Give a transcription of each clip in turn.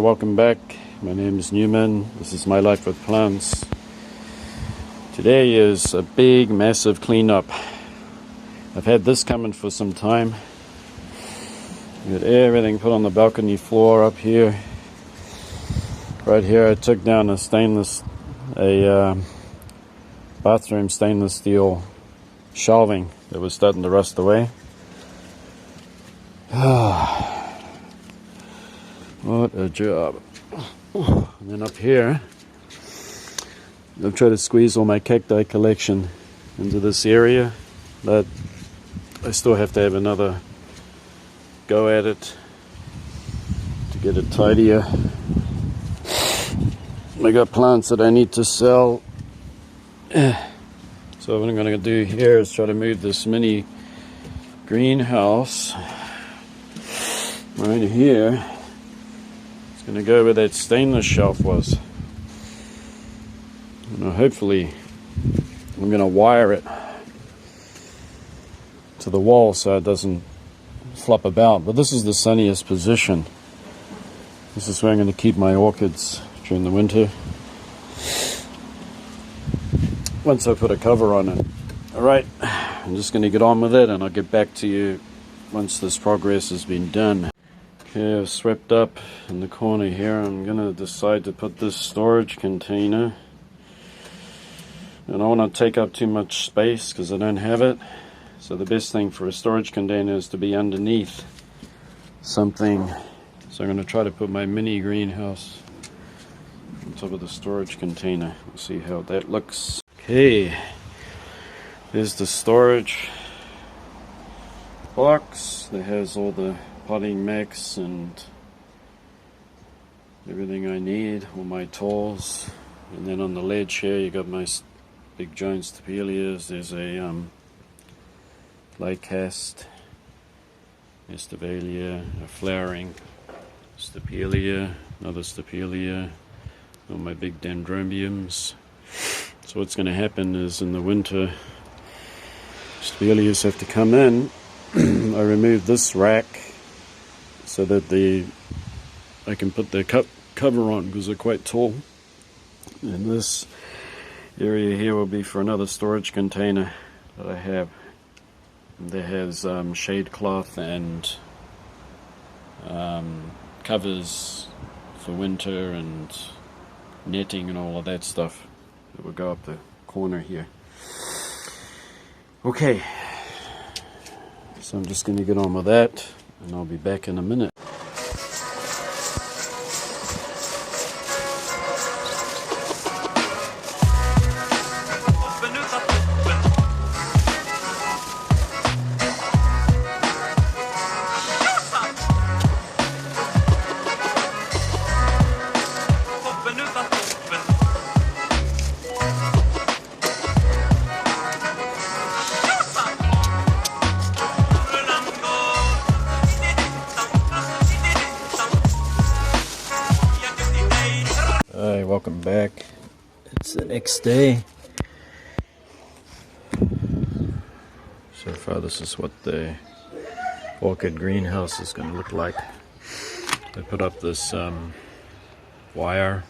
welcome back. My name is Newman. This is My Life with Plants. Today is a big, massive cleanup. I've had this coming for some time. Got everything put on the balcony floor up here. Right here I took down a bathroom stainless steel shelving that was starting to rust away. What a job. And then up here I'll try to squeeze all my cacti collection into this area, but I still have to have another go at it to get it tidier. I got plants that I need to sell. So what I'm going to do here is try to move this mini greenhouse right here. It's going to go where that stainless shelf was. And hopefully I'm going to wire it to the wall so it doesn't flop about. But this is the sunniest position. This is where I'm going to keep my orchids during the winter, once I put a cover on it. Alright, I'm just going to get on with it and I'll get back to you once this progress has been done. Okay, I've swept up in the corner here. I'm going to decide to put this storage container, and I don't want to take up too much space because I don't have it. So the best thing for a storage container is to be underneath something. So I'm going to try to put my mini greenhouse on top of the storage container. We'll see how that looks. Okay, there's the storage box that has all the potting mix and everything I need, all my tools. And then on the ledge here you got my big giant stapelias. There's a Lycast, Estevalia, a flowering stapelia, another stapelia, all my big dendrobiums. So what's going to happen is in the winter, stapelias have to come in. I removed this rack so that I can put the cover on because they're quite tall. And this area here will be for another storage container that I have. That has shade cloth and covers for winter and netting and all of that stuff that will go up the corner here. Okay, so I'm just going to get on with that and I'll be back in a minute. Hi, welcome back. It's the next day. So far this is what the orchid greenhouse is going to look like. I put up this wire,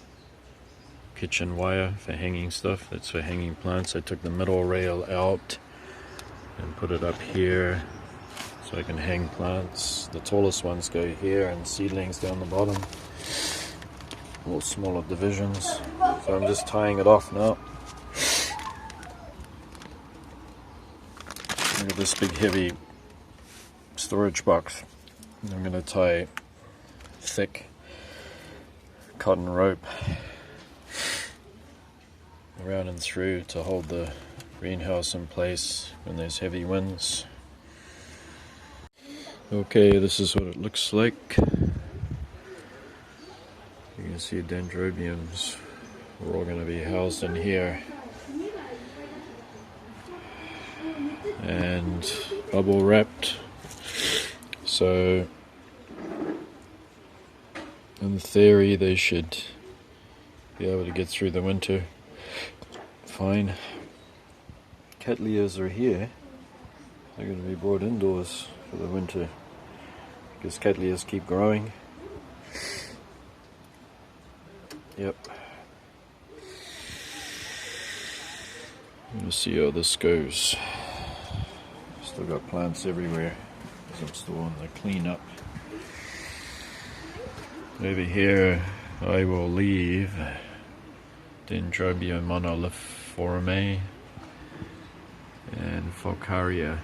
kitchen wire for hanging stuff. That's for hanging plants. I took the middle rail out and put it up here so I can hang plants. The tallest ones go here and seedlings down the bottom. All smaller divisions. So I'm just tying it off now. Look at this big heavy storage box. I'm going to tie thick cotton rope around and through to hold the greenhouse in place when there's heavy winds. Okay, this is what it looks like. You can see dendrobiums are all going to be housed in here, and bubble wrapped. So in theory they should be able to get through the winter fine. Cattleyas are here. They're going to be brought indoors for the winter because cattleyas keep growing. Yep. We'll see how this goes. Still got plants everywhere because I'm still on the cleanup. Over here I will leave Dendrobium monoliforme and Falcaria.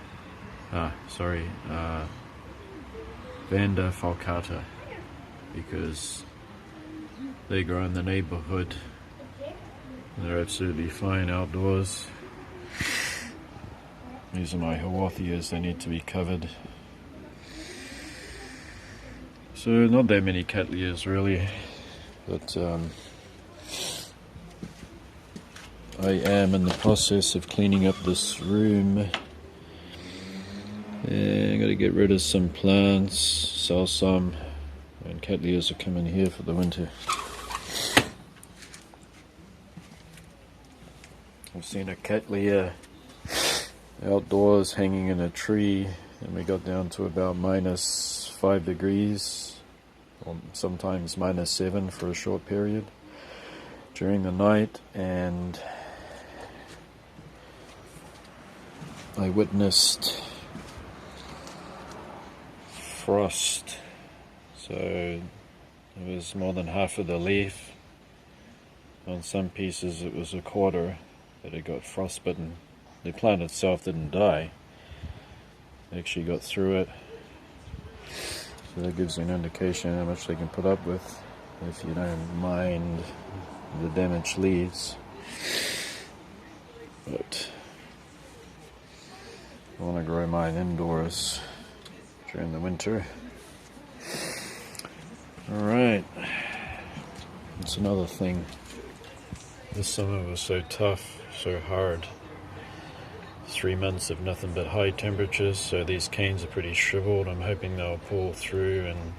Vanda falcata, because they grow in the neighborhood. They're absolutely fine outdoors. These are my Haworthias, they need to be covered. So not that many Cattleyas really, but I am in the process of cleaning up this room. And I'm going to get rid of some plants, sell some, and Cattleyas are coming here for the winter. I've seen a Cattleya outdoors hanging in a tree, and we got down to about -5 degrees, or sometimes -7 for a short period during the night, and I witnessed frost. So it was more than half of the leaf. On some pieces it was a quarter that it got frostbitten. The plant itself didn't die, it actually got through it. So that gives you an indication how much they can put up with if you don't mind the damaged leaves. But I want to grow mine indoors during the winter. Alright, that's another thing. This summer was so tough, so hard. 3 months of nothing but high temperatures, so these canes are pretty shriveled. I'm hoping they'll pull through and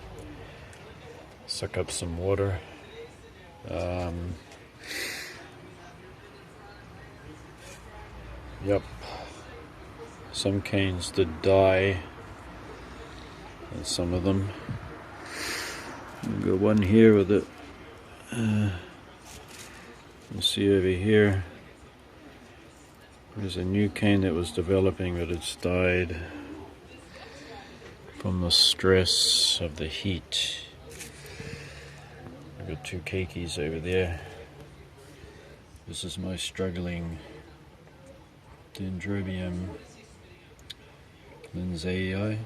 suck up some water. Yep, some canes did die, and some of them. We've got one here with it. You see over here, there's a new cane that was developing, but it's died from the stress of the heat. I've got 2 keikis over there. This is my struggling Dendrobium lindsayii.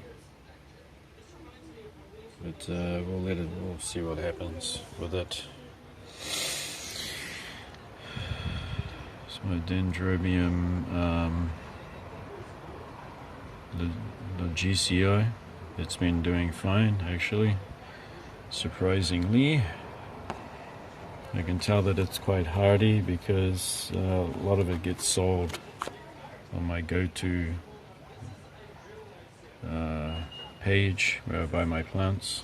But we'll see what happens with it. So my Dendrobium the GCI, it's been doing fine actually, surprisingly. I can tell that it's quite hardy because a lot of it gets sold on my go-to page where I buy my plants.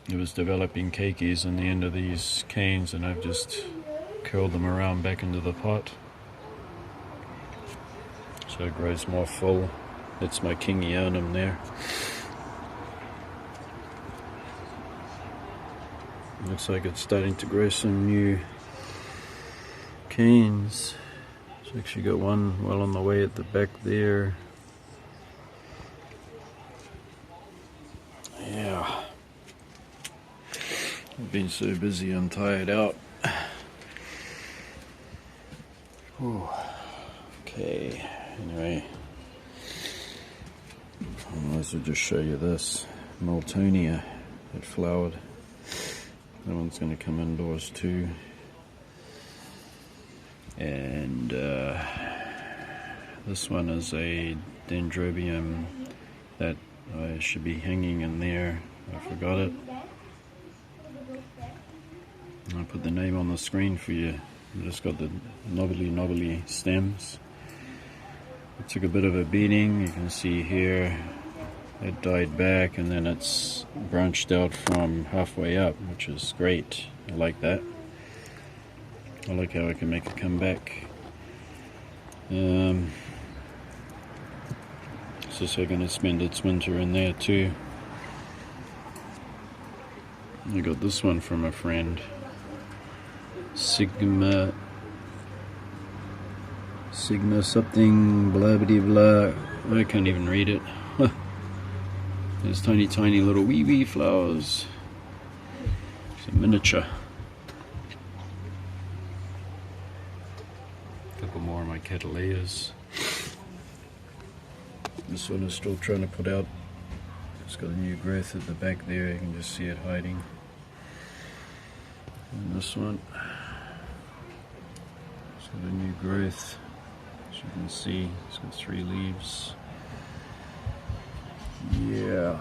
It was developing keikis on the end of these canes, and I've just curled them around back into the pot so it grows more full. That's my Kingianum there. Looks like it's starting to grow some new canes. It's actually got one well on the way at the back there. Yeah, I've been so busy I'm tired out. Whew. Okay, anyway, I might as well just show you this Miltonia that flowered. That one's going to come indoors too. And this one is a Dendrobium that I should be hanging in there. I forgot it. I'll put the name on the screen for you. I just got the knobbly stems. It took a bit of a beating. You can see here it died back, and then it's branched out from halfway up, which is great. I like that. I like how I can make it come back. So it's going to spend its winter in there too. I got this one from a friend. Sigma something blah blah blah. I can't even read it. There's tiny little wee flowers. It's a miniature. A couple more of my cattleyas. This one is still trying to put out. It's got a new growth at the back there, you can just see it hiding. And this one, it's got a new growth, as you can see, it's got 3 leaves. Yeah.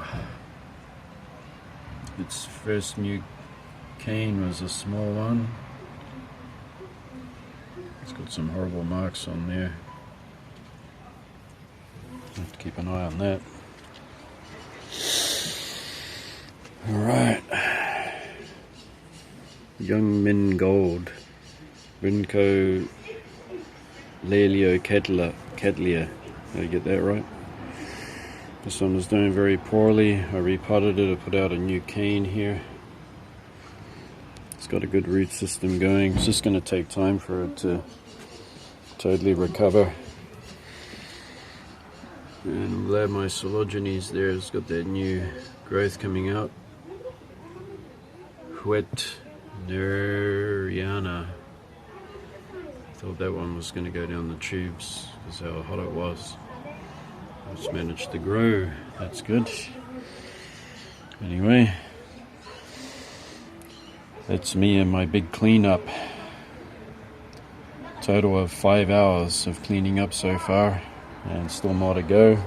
Its first new cane was a small one. It's got some horrible marks on there. Have to keep an eye on that. Alright. Young Min Gold. Brinco Lelio Cattleya. Did I get that right? This one was doing very poorly. I repotted it. I put out a new cane here. It's got a good root system going. It's just going to take time for it to totally recover. And I'm glad my Coelogenes there has got that new growth coming out. Wet Neriana. I thought that one was going to go down the tubes because how hot it was. It's managed to grow. That's good. Anyway, that's me and my big cleanup. Total of 5 hours of cleaning up so far, and still more to go.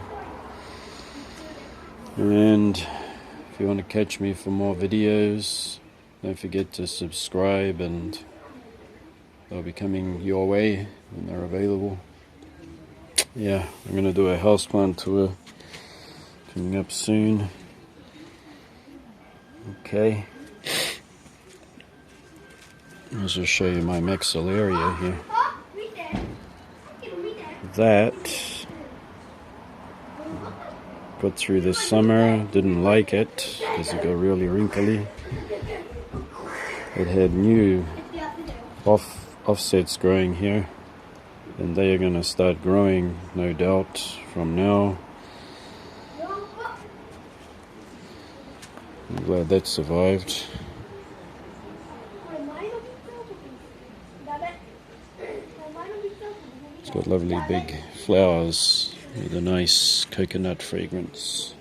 And if you want to catch me for more videos, don't forget to subscribe, and they'll be coming your way when they're available. Yeah, I'm going to do a houseplant tour coming up soon. Okay. I'll just show you my maxillaria here. That put through this summer, didn't like it because it got really wrinkly. It had new offsets growing here, and they are going to start growing, no doubt, from now. I'm glad that survived. It's got lovely big flowers with a nice coconut fragrance.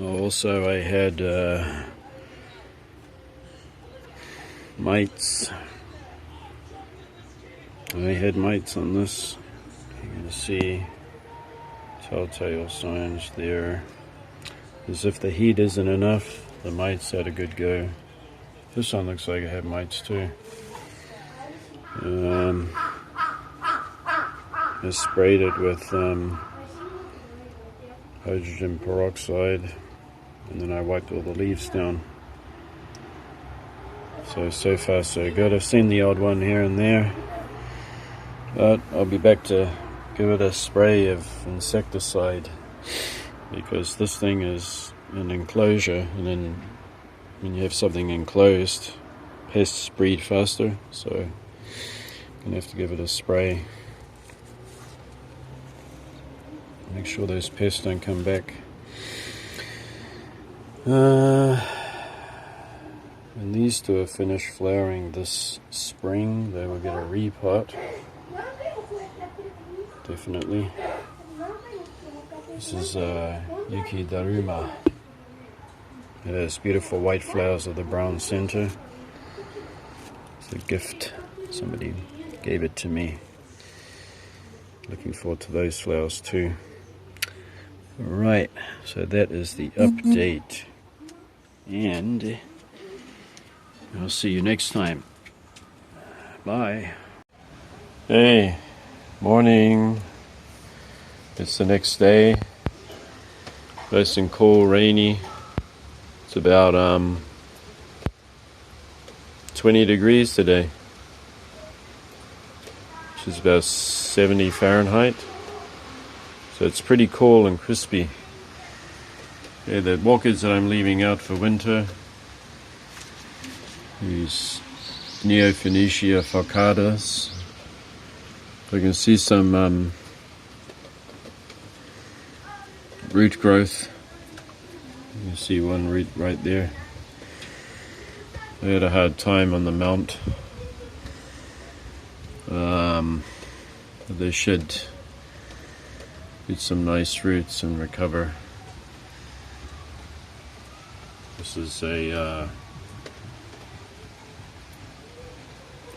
Also, I had mites. I had mites on this. You can see telltale signs there. As if the heat isn't enough, the mites had a good go. This one looks like it had mites too. I sprayed it with hydrogen peroxide, and then I wiped all the leaves down. So far so good. I've seen the odd one here and there, but I'll be back to give it a spray of insecticide, because this thing is an enclosure, and then when you have something enclosed, pests breed faster, so I'm going to have to give it a spray. Make sure those pests don't come back. And these two are finished flowering this spring. They will get a repot. Definitely. This is Yuki Daruma. It has beautiful white flowers with a brown center. It's a gift. Somebody gave it to me. Looking forward to those flowers too. Right, so that is the update. And I'll see you next time. Bye. Hey, morning. It's the next day. Nice and cool, rainy. It's about 20 degrees today, which is about 70 Fahrenheit. So it's pretty cool and crispy. Okay, the orchids that I'm leaving out for winter is Neophoenicia falcatus. You can see some root growth. You can see one root right there. I had a hard time on the mount. They should get some nice roots and recover. This is a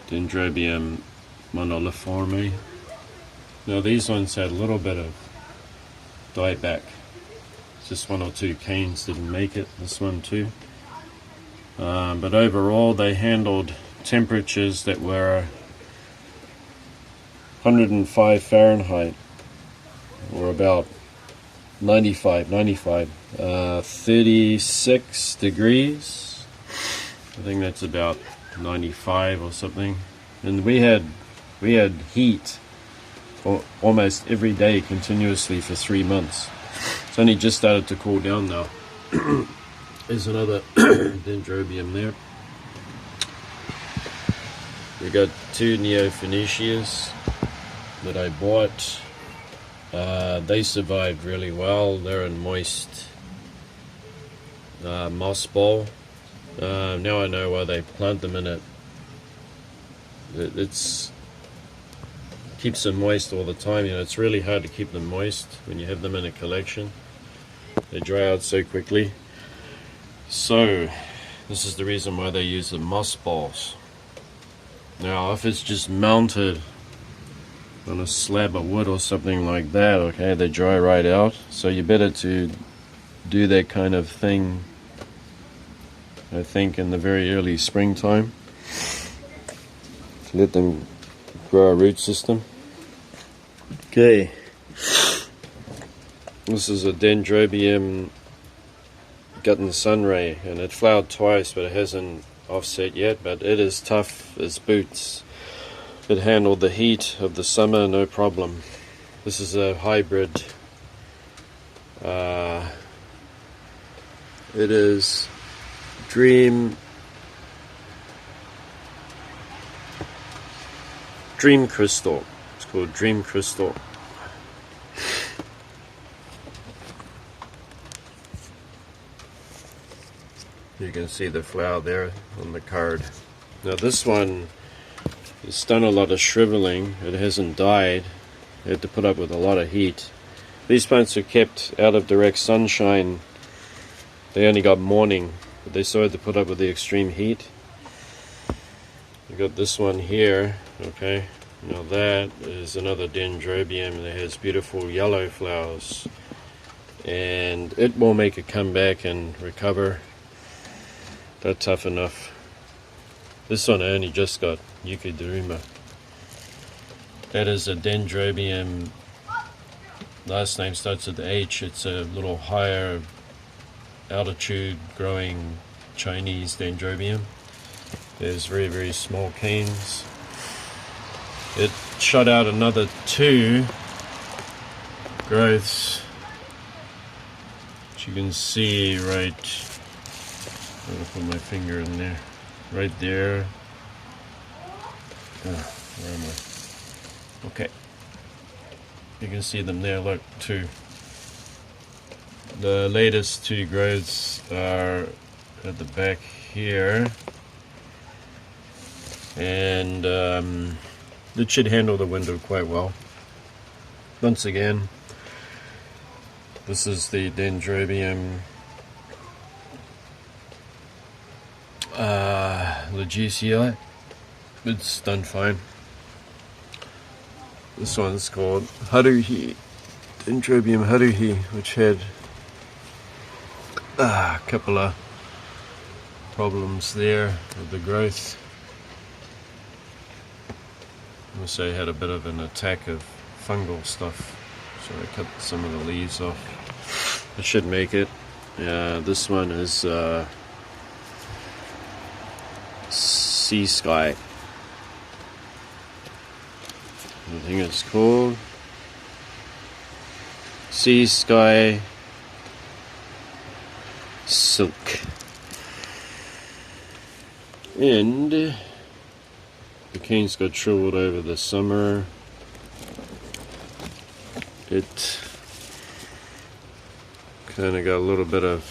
Dendrobium monoliforme. Now these ones had a little bit of dieback. Just one or two canes didn't make it. This one too. But overall they handled temperatures that were 105 Fahrenheit, or about 36 degrees. I think that's about 95 or something. And we had heat almost every day continuously for 3 months. It's only just started to cool down now. There's another Dendrobium there. We got two Neophoenicias that I bought. They survived really well. They're in moist moss bowl. Now I know why they plant them in it. It's keeps them moist all the time. You know, it's really hard to keep them moist when you have them in a collection. They dry out so quickly. So this is the reason why they use the moss balls. Now if it's just mounted on a slab of wood or something like that, okay, they dry right out. So you better to do that kind of thing, I think, in the very early springtime to let them grow a root system. Okay, this is a Dendrobium gotten sunray, and it flowered twice, but it hasn't offset yet. But it is tough as boots. It handled the heat of the summer no problem. This is a hybrid. It is Dream Crystal. It's called Dream Crystal. You can see the flower there on the card. Now this one, it's done a lot of shriveling. It hasn't died. It had to put up with a lot of heat. These plants are kept out of direct sunshine. They only got morning, but they still had to put up with the extreme heat. You got this one here, okay. Now that is another Dendrobium that has beautiful yellow flowers, and it will make a comeback and recover. They're tough enough. This one I only just got Eucheidruma. That is a Dendrobium. Last name starts with H. It's a little higher altitude growing Chinese Dendrobium. There's very, very small canes. It shot out another 2 growths, which you can see right. I'm gonna put my finger in there. Right there. Where am I? Okay. You can see them there, look, 2. The latest 2 growths are at the back here. And it should handle the window quite well. Once again, this is the Dendrobium Legicii. It's done fine. This one's called Haruhi, Dendrobium Haruhi, which had a couple of problems there with the growth. Also had a bit of an attack of fungal stuff, so I cut some of the leaves off. I should make it. This one is Sea Sky, I think it's called Sea Sky silk. And the canes got shriveled over the summer. It kind of got a little bit of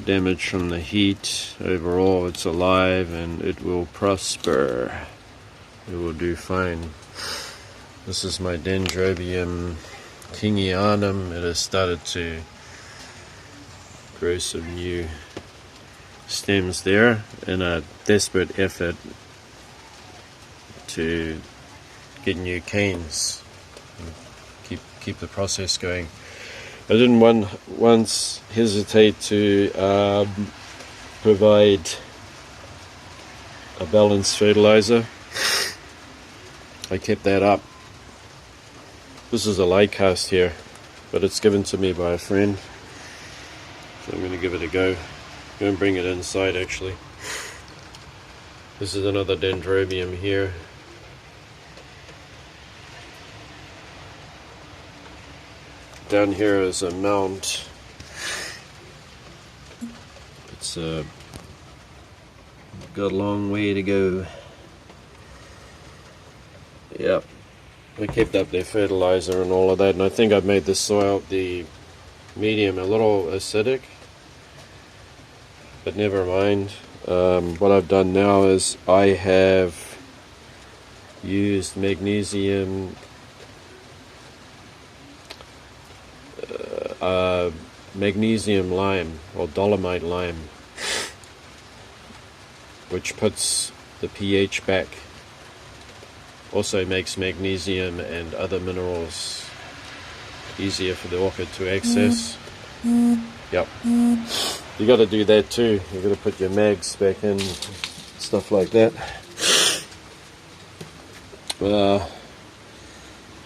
damage from the heat. Overall, it's alive and it will prosper. It will do fine. This is my Dendrobium kingianum. It has started to grow some new stems there in a desperate effort to get new canes and keep the process going. I didn't once hesitate to provide a balanced fertilizer. I kept that up. This is a lay cast here, but it's given to me by a friend, so I'm going to give it a go. I'm going to bring it inside actually. This is another Dendrobium here. Down here is a mount. It's got a long way to go. Yep. I kept up their fertilizer and all of that, and I think I've made the soil, the medium, a little acidic, but never mind. What I've done now is I have used magnesium lime or dolomite lime, which puts the pH back. Also makes magnesium and other minerals easier for the orchid to access. Yep. You got to do that too. You got to put your mags back in, stuff like that.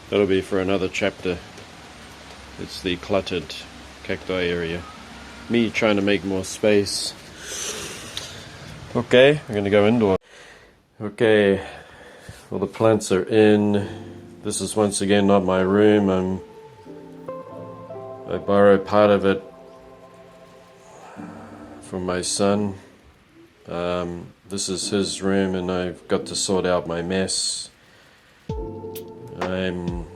That'll be for another chapter. It's the cluttered cacti area. Me trying to make more space. Okay, we're gonna go indoor. Okay, well the plants are in. This is once again not my room. I borrowed part of it from my son. This is his room and I've got to sort out my mess. I'm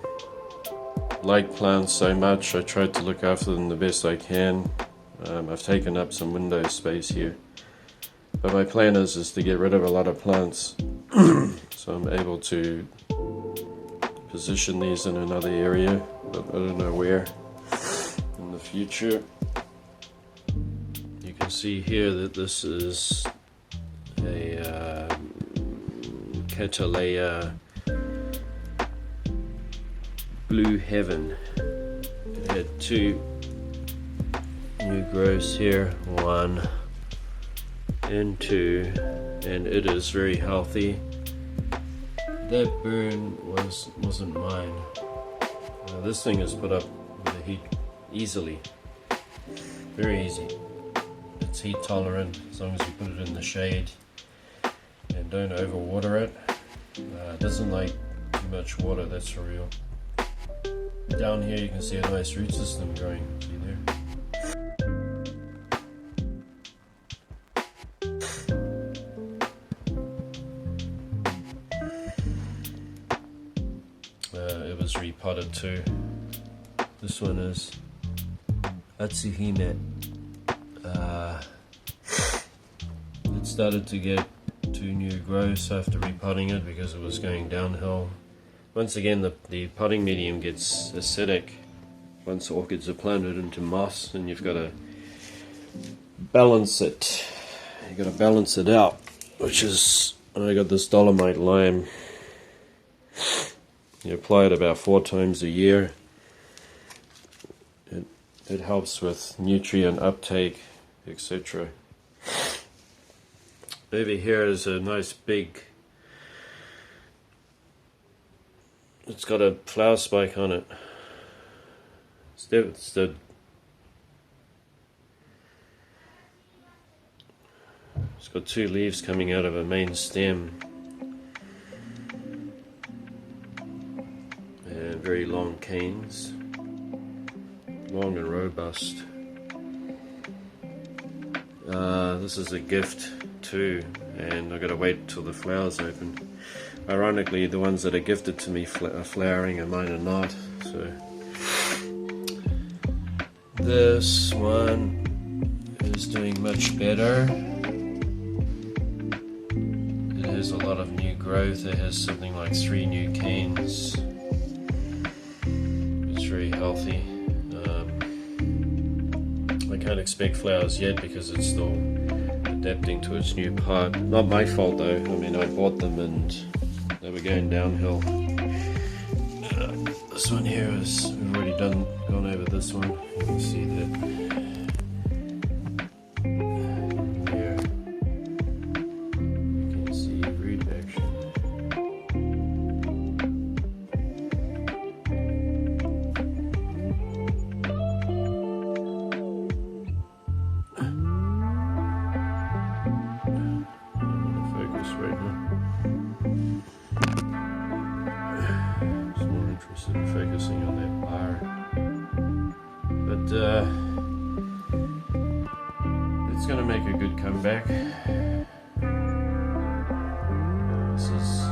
like plants so much, I tried to look after them the best I can. I've taken up some window space here, but my plan is to get rid of a lot of plants so I'm able to position these in another area, but I don't know where in the future. You can see here that this is a Catalea Blue Heaven. It had 2 new growths here, 1 and 2, and it is very healthy. That burn wasn't mine. This thing is put up with the heat easily, very easy. It's heat tolerant as long as you put it in the shade and don't overwater it. It doesn't like too much water, that's for real. Down here you can see a nice root system growing. See there? It was repotted too. This one is Atsuhime. It started to get 2 new growths after repotting it because it was going downhill. Once again, the potting medium gets acidic once orchids are planted into moss, and you've got to balance it. You've got to balance it out, which is, I got this dolomite lime. You apply it about 4 times a year. It helps with nutrient uptake, etc. Over here is a nice big, it's got a flower spike on it. It's got 2 leaves coming out of a main stem. And very long canes. Long and robust. This is a gift too, and I've got to wait till the flowers open. Ironically, the ones that are gifted to me are flowering and mine are not. So this one is doing much better. It has a lot of new growth. It has something like 3 new canes. It's very healthy. I can't expect flowers yet because it's still adapting to its new pot. Not my fault though. I mean, I bought them and they were going downhill. This one here is, we've already gone over this one. You can see that there. You can see root action. Focus right now. It's more interested in focusing on that bar. But it's going to make a good comeback. This is I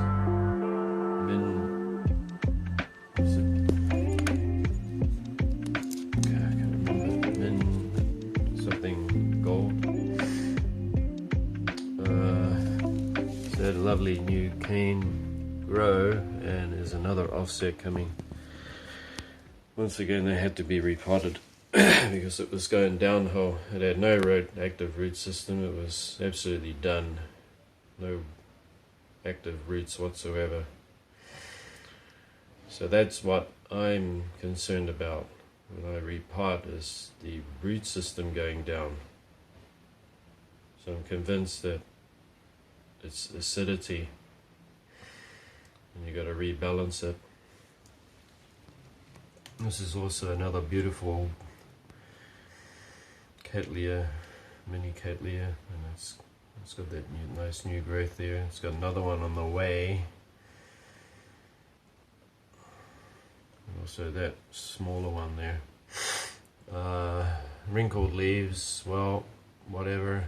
can't remember, min something gold. It's that lovely new cane grow, and there's another offset coming. Once again, they had to be repotted because it was going downhill. It had no active root system. It was absolutely done. No active roots whatsoever. So that's what I'm concerned about when I repot, is the root system going down. So I'm convinced that it's acidity, and you got to rebalance it. This is also another beautiful Cattleya, mini Cattleya, and it's got that nice new growth there. It's got another one on the way, and also that smaller one there. Wrinkled leaves, well, whatever.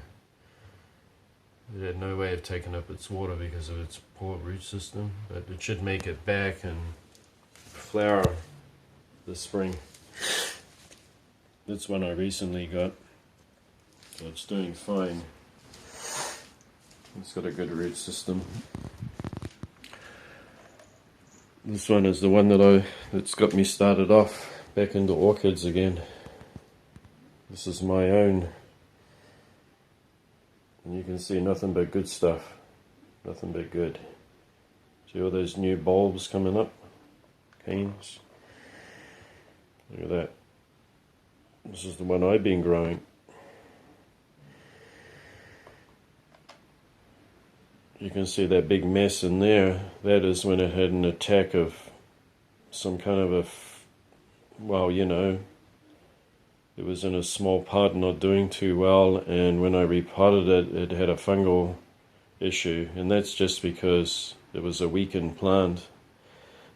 It had no way of taking up its water because of its poor root system, but it should make it back and flower this spring. That's one I recently got, so it's doing fine. It's got a good root system. This one is the one that's got me started off back into orchids again. This is my own, and you can see nothing but good stuff. Nothing but good. See all those new bulbs coming up, canes. Look at that. This is the one I've been growing. You can see that big mess in there. That is when it had an attack of some kind of well, you know, it was in a small pot, not doing too well, and when I repotted it, it had a fungal issue, and that's just because it was a weakened plant.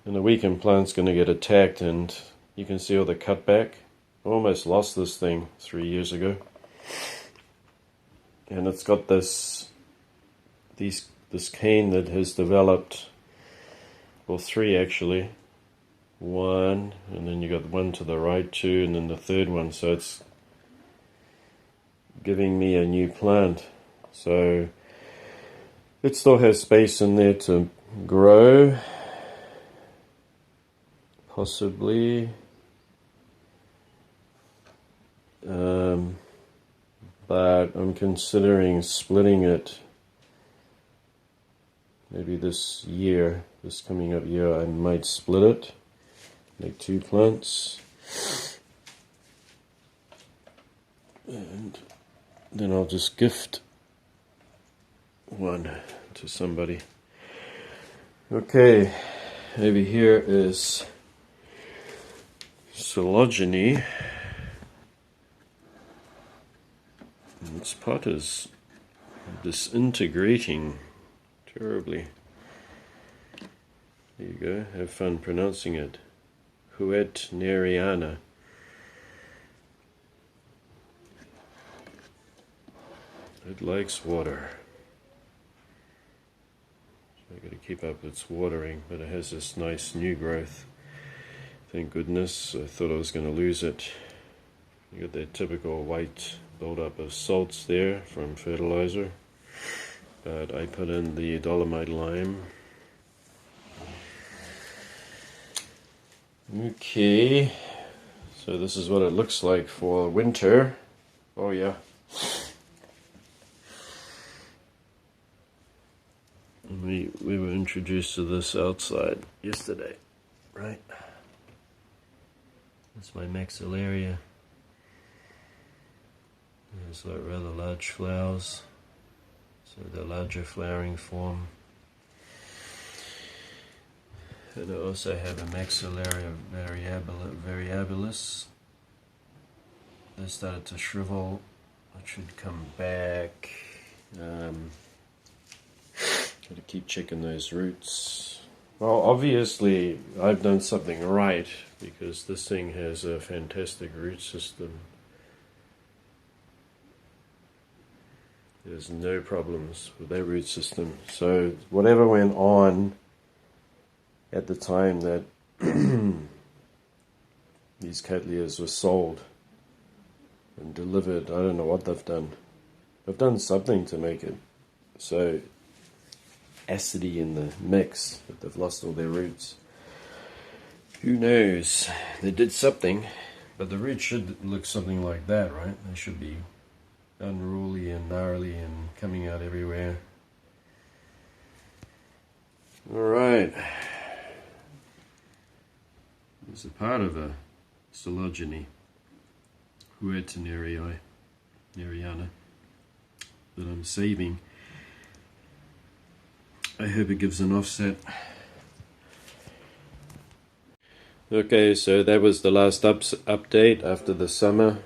And the weakened plant's going to get attacked, and you can see all the cutback. I almost lost this thing 3 years ago. And it's got this cane that has developed, well, 3 actually. 1, and then you got 1 to the right, 2, and then the 3rd one. So it's giving me a new plant. So it still has space in there to grow, possibly. But I'm considering splitting it. Maybe this year, this coming up year, I might split it, make 2 plants, and then I'll just gift 1 to somebody. Okay, over here is Sologeny. Its pot is disintegrating terribly. There you go, have fun pronouncing it. Huetneriana. It likes water. So I got to keep up its watering, but it has this nice new growth. Thank goodness. I thought I was going to lose it. You got that typical white buildup of salts there from fertilizer, but I put in the dolomite lime. Okay, so this is what it looks like for winter. Oh yeah. We were introduced to this outside yesterday, right? That's my maxillaria. There's like rather large flowers, so the larger flowering form. And I also have a maxillaria variabilis. They started to shrivel. It should come back. Gotta keep checking those roots. Well, obviously I've done something right, because this thing has a fantastic root system. There's no problems with their root system. So whatever went on at the time that these cattleyas were sold and delivered, I don't know what they've done. They've done something to make it so acidy in the mix that they've lost all their roots. Who knows? They did something, but the roots should look something like that, right? They should be unruly and gnarly and coming out everywhere. Alright. It's a part of a phylogeny, Huertaneriana, that I'm saving. I hope it gives an offset. Okay, so that was the last update after the summer.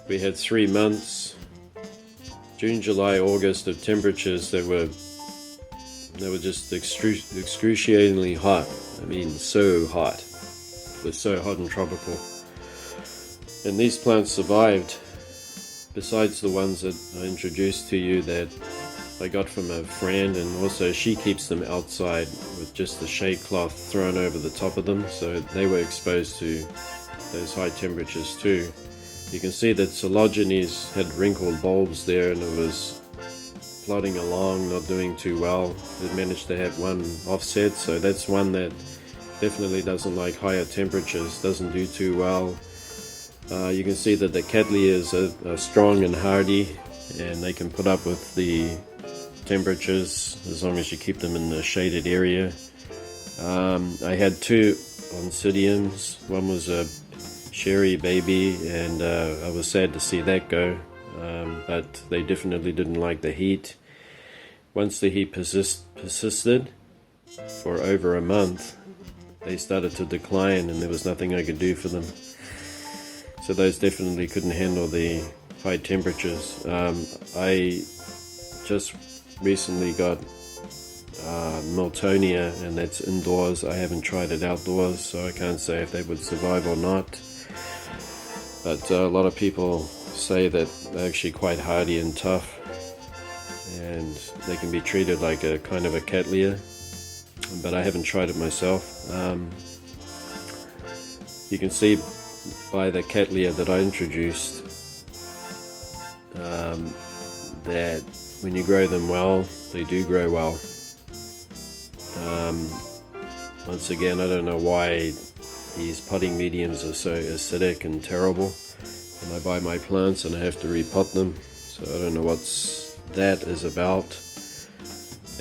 We had 3 months, June, July, August, of temperatures that were just excruciatingly hot. I mean, so hot. It was so hot and tropical. And these plants survived, besides the ones that I introduced to you that I got from a friend, and also she keeps them outside with just the shade cloth thrown over the top of them, so they were exposed to those high temperatures too. You can see that Phylogenies had wrinkled bulbs there, and it was plodding along, not doing too well. It managed to have one offset, so that's one that definitely doesn't like higher temperatures, doesn't do too well. You can see that the Cattleyas are strong and hardy, and they can put up with the temperatures as long as you keep them in the shaded area. I had 2 Oncidiums. One was a cherry baby, and I was sad to see that go, but they definitely didn't like the heat. Once the heat persisted for over a month, they started to decline, and there was nothing I could do for them. So those definitely couldn't handle the high temperatures. I just recently got Miltonia, and that's indoors. I haven't tried it outdoors, so I can't say if they would survive or not. But a lot of people say that they're actually quite hardy and tough, and they can be treated like a kind of a Cattleya, but I haven't tried it myself. You can see by the Cattleya that I introduced that when you grow them well, they do grow well. Once again, I don't know why these potting mediums are so acidic and terrible. And I buy my plants and I have to repot them, so I don't know what that is about.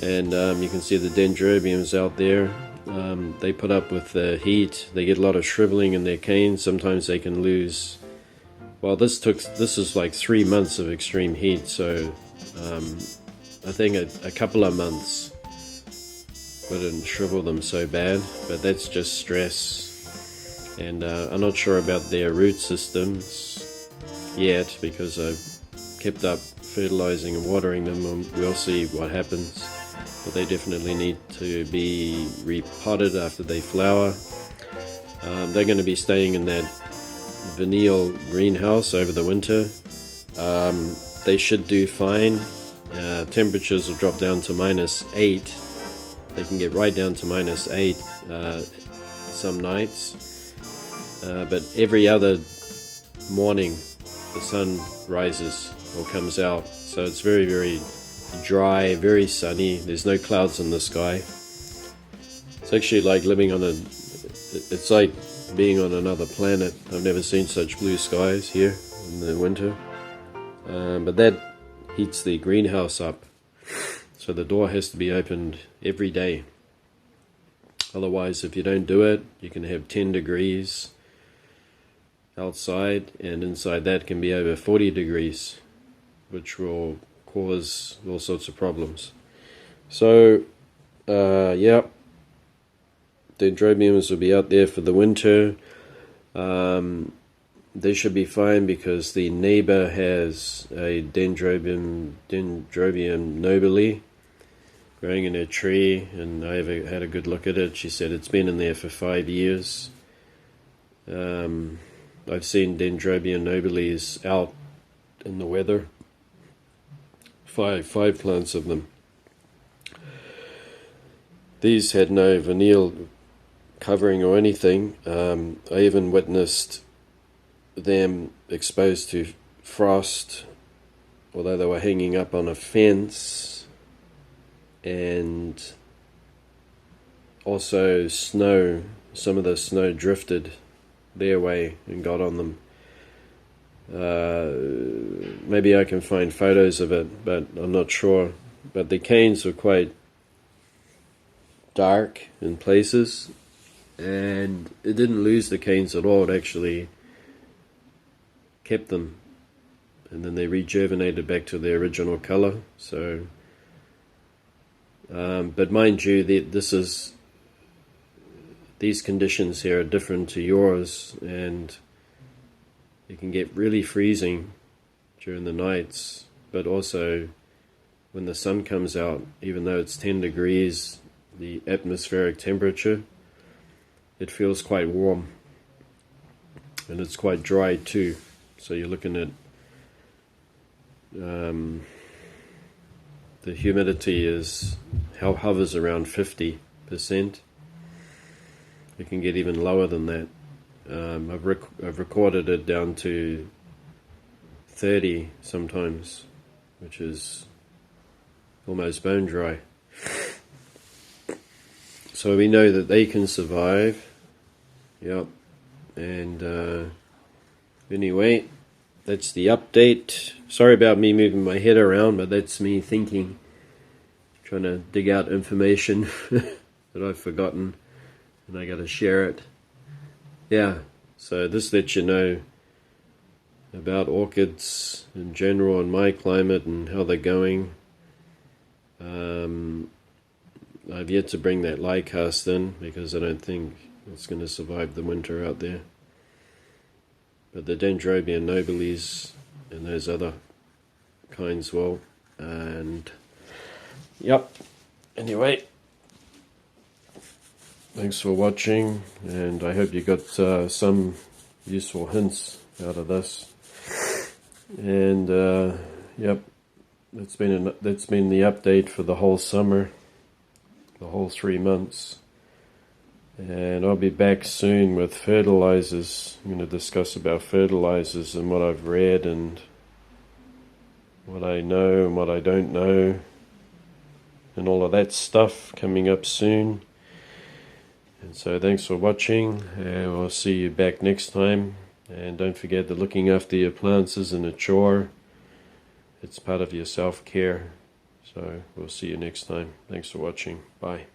And you can see the dendrobiums out there. They put up with the heat. They get a lot of shriveling in their canes. Sometimes they can lose. Well, this is like 3 months of extreme heat, so I think a couple of months wouldn't shrivel them so bad, but that's just stress. And I'm not sure about their root systems yet, because I've kept up fertilizing and watering them, and we'll see what happens. But they definitely need to be repotted after they flower. They're going to be staying in that Vanille greenhouse over the winter. they should do fine. Temperatures will drop down to -8. They can get right down to -8 some nights, but every other morning the sun rises or comes out, so it's very, very dry, very sunny. There's no clouds in the sky. It's actually like living on it's like being on another planet. I've never seen such blue skies here in the winter. But that heats the greenhouse up, so the door has to be opened every day. Otherwise, if you don't do it, you can have 10 degrees outside, and inside that can be over 40 degrees, which will cause all sorts of problems. So, yeah, dendrobiums will be out there for the winter. They should be fine because the neighbor has a dendrobium nobile growing in her tree, and I had a good look at it. She said it's been in there for 5 years. I've seen dendrobium nobiles out in the weather. Five plants of them. These had no veneer covering or anything. I even witnessed them exposed to frost, although they were hanging up on a fence, and also snow. Some of the snow drifted their way and got on them. Maybe I can find photos of it, but I'm not sure. But the canes were quite dark in places, and it didn't lose the canes at all. It actually kept them, and then they rejuvenated back to their original color. So, but mind you, these conditions here are different to yours, and it can get really freezing during the nights, but also when the sun comes out, even though it's 10 degrees, the atmospheric temperature, it feels quite warm, and it's quite dry too. So you're looking at the humidity hovers around 50%. It can get even lower than that. I've recorded it down to 30 sometimes, which is almost bone dry. So we know that they can survive. Yep. And anyway, that's the update. Sorry about me moving my head around, but that's me thinking, trying to dig out information that I've forgotten, and I got to share it. Yeah, so this lets you know about orchids in general and my climate and how they're going. I've yet to bring that lie cast in because I don't think it's going to survive the winter out there. But the dendrobium nobiles and those other kinds will. And yep, anyway, thanks for watching, and I hope you got some useful hints out of this. And yep, that's been the update for the whole summer, the whole 3 months. And I'll be back soon with fertilizers. I'm going to discuss about fertilizers and what I've read and what I know and what I don't know, and all of that stuff coming up soon. And so thanks for watching, and we'll see you back next time. And don't forget that looking after your plants isn't a chore. It's part of your self-care. So we'll see you next time. Thanks for watching. Bye.